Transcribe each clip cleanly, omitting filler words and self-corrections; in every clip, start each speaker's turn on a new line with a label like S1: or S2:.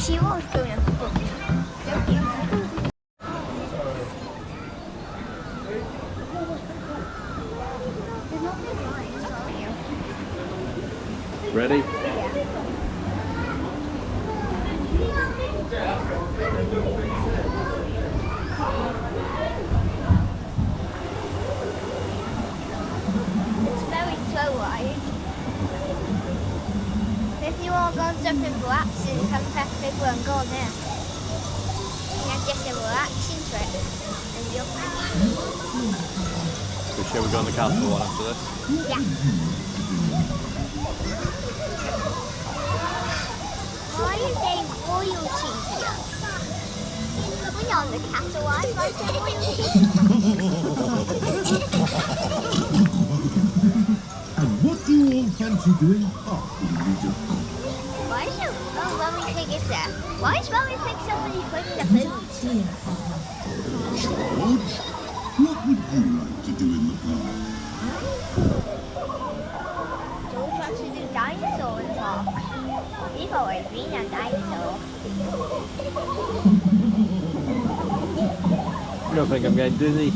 S1: she was going to book.
S2: Ready?
S1: It's very slow ride. If you all go jumping blocks and come past Peppa and go there. And that's just a relaxing trip. And you're
S2: So shall we go on the castle one after this?
S1: yeah. Why is there royalty here? We're not on the castle, why is there royalty?
S3: And what do you all fancy doing after the meeting?
S1: Why is it? Oh, Mummy Pig is there. Why is Mummy Pig somebody putting the food?
S3: George, what would you like to do in the park?
S1: George wants to do dinosaur in the park. We've always been a dinosaur.
S2: You don't think I'm getting dizzy?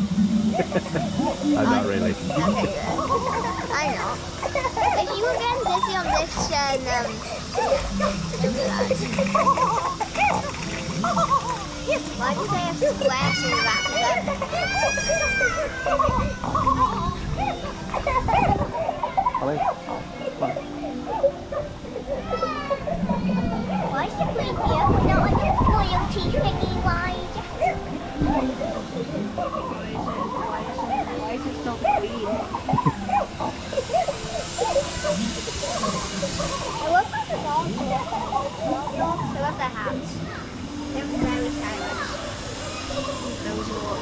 S2: I'm not really.
S1: I know. If you were getting dizzy on this, why do they have squares in the back of them?
S2: Ollie? Come on.
S1: Why is the queen here? We're not on the royalty thingy ride.
S4: Why is it still the queen?
S1: I love how the dogs are. I love their hats. They're very stylish.
S4: Those are what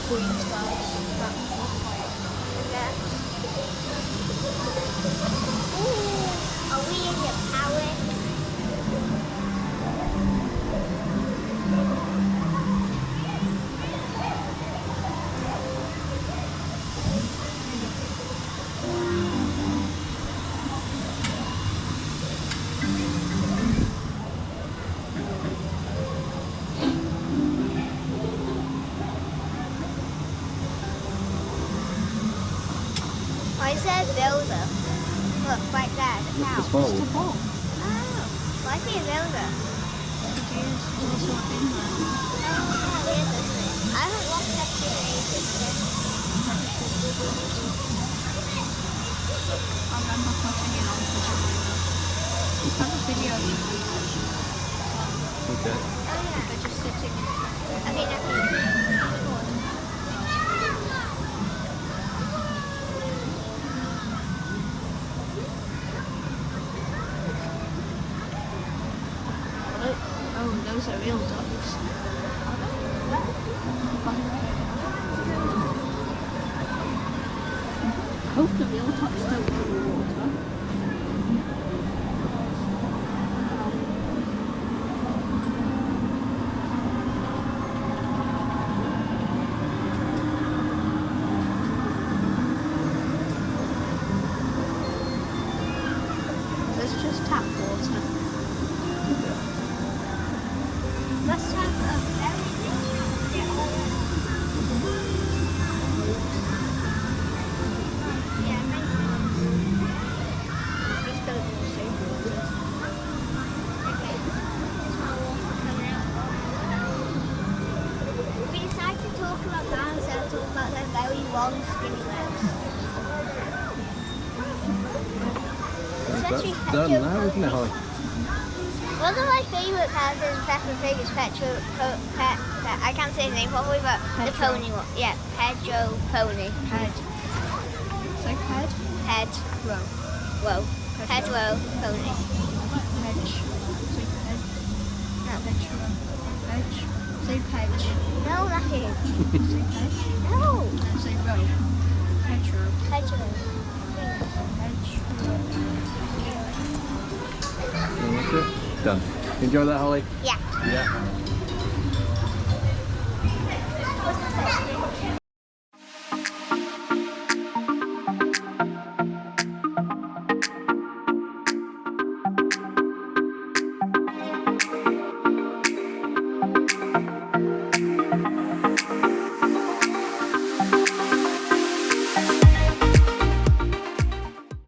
S4: queen styles.
S1: Yeah. Ooh, are we in the palace? Why is there a builder? Look, right there, the
S2: Look at
S1: house.
S2: this bowl.
S1: Oh, why is he a builder? Oh, weird, isn't it? I haven't watched that in ages.
S4: I remember putting it on for China. I have a video of
S2: Okay.
S1: Oh, yeah.
S4: they're just sitting in
S1: Okay,
S4: Oh, those are real dogs. I hope the real dogs don't go in the water. It's just tap water.
S1: must have a very yeah,
S4: Just go to the safe water.
S1: okay. We decided to talk about that instead of talk about their very long skinny legs. Especially
S2: That's done now, isn't it, Holly?
S1: One of my favourite characters in Peppa Pig is I can't say his name properly, but the
S4: Pedro.
S1: pony one. Yeah, Pedro Pony.
S4: Head. Say head.
S1: Pedro.
S4: Row.
S1: Pedro Pony.
S4: Hedge. Say hedge.
S1: No.
S4: Pedro. Hedge. Say hedge.
S1: No, not him.
S4: Say hedge.
S1: No.
S4: And say row. Pedro.
S1: Pedro.
S4: Hedge.
S2: And that's it. Done. Enjoy that, Holly?
S1: Yeah.
S2: Yeah.